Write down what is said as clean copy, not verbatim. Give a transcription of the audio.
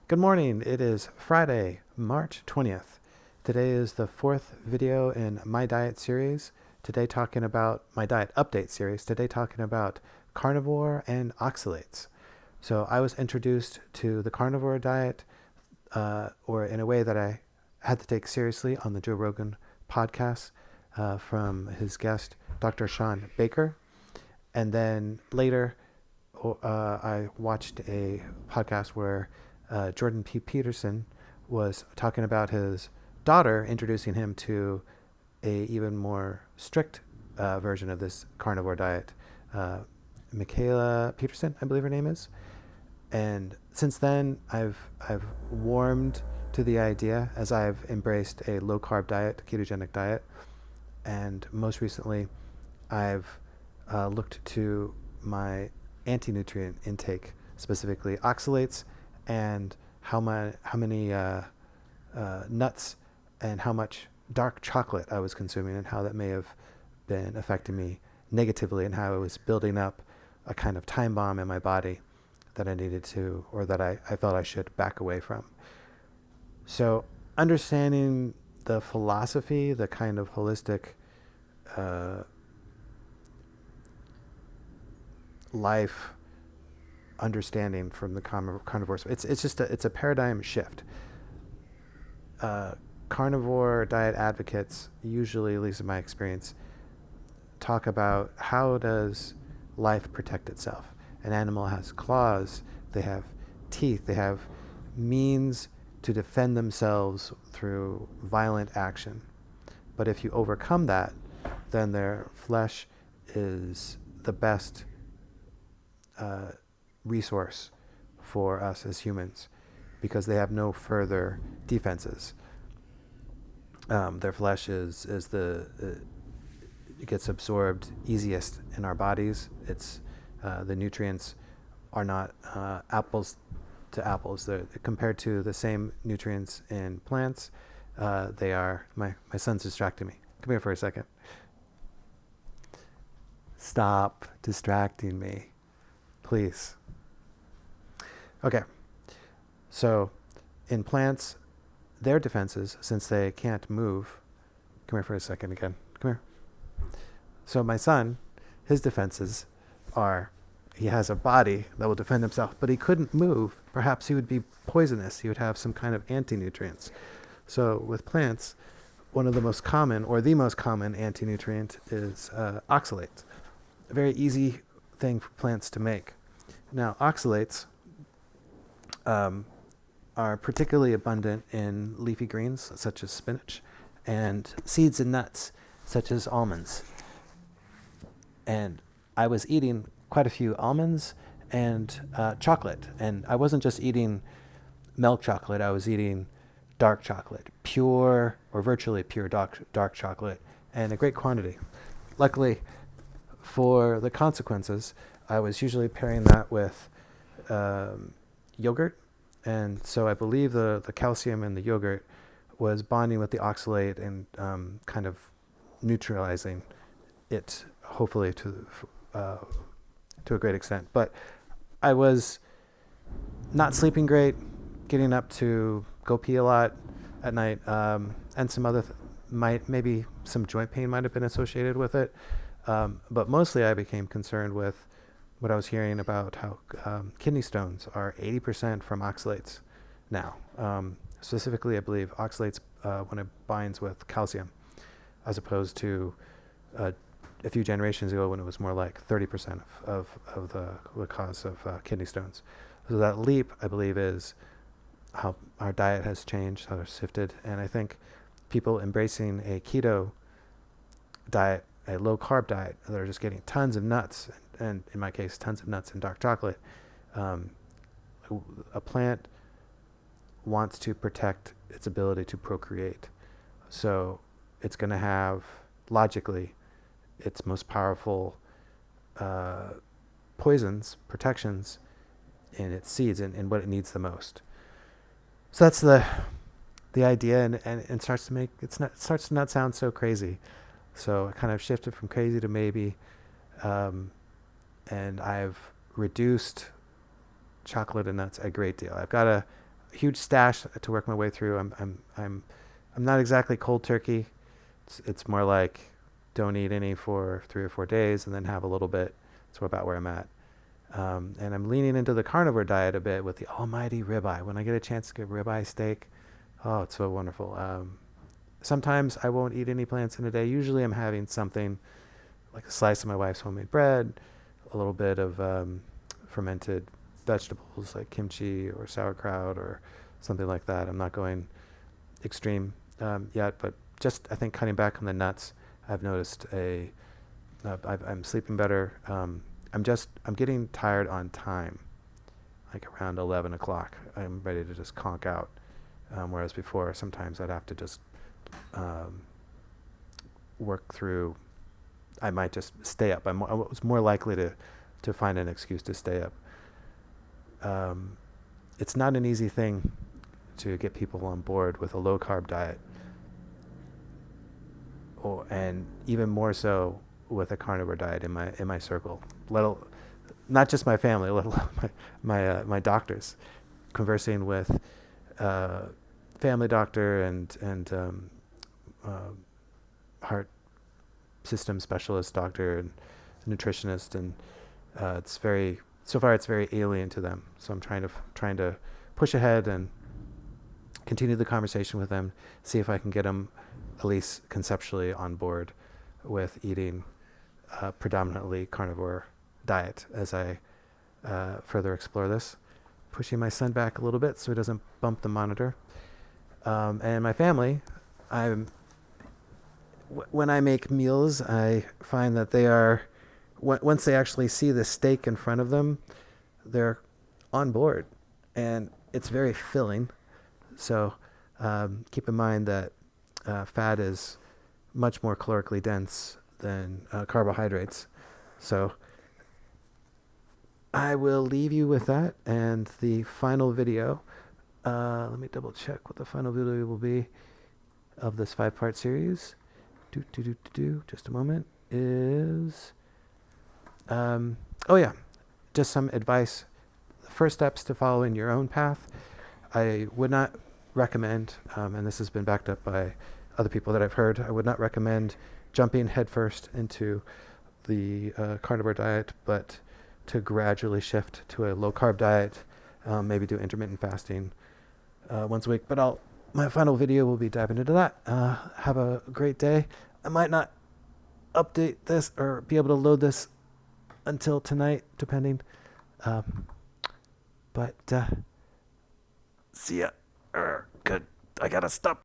Good morning. It is Friday, March 20th. Today is the fourth video in my diet series. Today talking about my diet update series. Today talking about carnivore and oxalates. So I was introduced to the carnivore diet, or in a way that I had to take seriously on the Joe Rogan podcast from his guest, Dr. Sean Baker. And then later, I watched a podcast where Jordan P. Peterson was talking about his daughter, introducing him to a even more strict version of this carnivore diet. Michaela Peterson, I believe her name is. And since then, I've warmed to the idea as I've embraced a low-carb diet, ketogenic diet. And most recently, I've looked to my anti-nutrient intake, specifically oxalates, and how many nuts and how much dark chocolate I was consuming, and how that may have been affecting me negatively, and how it was building up a kind of time bomb in my body that I needed to, or that I felt I should back away from. So understanding the philosophy, the kind of holistic life understanding from the carnivores, it's a paradigm shift. Carnivore diet advocates usually, at least in my experience, talk about how does life protect itself. An animal has claws, they have teeth, they have means to defend themselves through violent action. But if you overcome that, then their flesh is the best resource for us as humans, because they have no further defenses. Their flesh is it gets absorbed easiest in our bodies. It's the nutrients are not apples to apples. They're compared to the same nutrients in plants. They are. My son's distracting me. Come here for a second. Stop distracting me, please. Okay. So in plants, their defenses, since they can't move, come here for a second again. Come here. So my son, his defenses are, he has a body that will defend himself, but he couldn't move. Perhaps he would be poisonous. He would have some kind of anti-nutrients. So with plants, one of the most common, or the most common anti-nutrient is oxalates. A very easy thing for plants to make. Now, oxalates are particularly abundant in leafy greens, such as spinach, and seeds and nuts, such as almonds. And I was eating quite a few almonds and chocolate. And I wasn't just eating milk chocolate, I was eating dark chocolate, pure or virtually pure dark chocolate, and a great quantity. Luckily, for the consequences, I was usually pairing that with yogurt. And so I believe the calcium in the yogurt was bonding with the oxalate and kind of neutralizing it, hopefully to a great extent. But I was not sleeping great, getting up to go pee a lot at night, and some other maybe some joint pain might have been associated with it. But mostly I became concerned with what I was hearing about how kidney stones are 80% from oxalates now. Specifically, I believe oxalates when it binds with calcium, as opposed to a few generations ago when it was more like 30% of the cause of kidney stones. So that leap, I believe, is how our diet has changed, how it's shifted. And I think people embracing a keto diet, a low-carb diet, that are just getting tons of nuts, and in my case, tons of nuts and dark chocolate. A plant wants to protect its ability to procreate. So it's going to have, logically, its most powerful protections in its seeds and what it needs the most. So that's the idea, and it starts to not sound so crazy. So I kind of shifted from crazy to maybe, and I've reduced chocolate and nuts a great deal. I've got a huge stash to work my way through. I'm not exactly cold turkey. It's more like don't eat any for 3 or 4 days and then have a little bit. That's about where I'm at. And I'm leaning into the carnivore diet a bit with the almighty ribeye. When I get a chance to get ribeye steak, oh, it's so wonderful. Sometimes I won't eat any plants in a day. Usually I'm having something like a slice of my wife's homemade bread, a little bit of fermented vegetables like kimchi or sauerkraut or something like that. I'm not going extreme yet, but just I think cutting back on the nuts, I've noticed I'm sleeping better. I'm getting tired on time, like around 11 o'clock. I'm ready to just conk out. Whereas before, sometimes I'd have to just work through. I might just stay up. I was more likely to find an excuse to stay up. It's not an easy thing to get people on board with a low-carb diet, and even more so with a carnivore diet in my circle. Not just my family, let alone my doctors. Conversing with family doctor and heart system specialist doctor and nutritionist, and it's very alien to them. So I'm trying to push ahead and continue the conversation with them, see if I can get them at least conceptually on board with eating a predominantly carnivore diet as I further explore this. Pushing my son back a little bit so he doesn't bump the monitor. And my family, when I make meals, I find that they are, once they actually see the steak in front of them, they're on board, and it's very filling. So keep in mind that fat is much more calorically dense than carbohydrates. So I will leave you with that, and the final video, let me double check what the final video will be of this 5-part series. Just a moment. Is just some advice. First steps to following your own path. I would not recommend, and this has been backed up by other people that I've heard, I would not recommend jumping headfirst into the carnivore diet, but to gradually shift to a low-carb diet, maybe do intermittent fasting once a week. But my final video will be diving into that. Have a great day. I might not update this or be able to load this until tonight, depending. But see ya. Good. I gotta stop.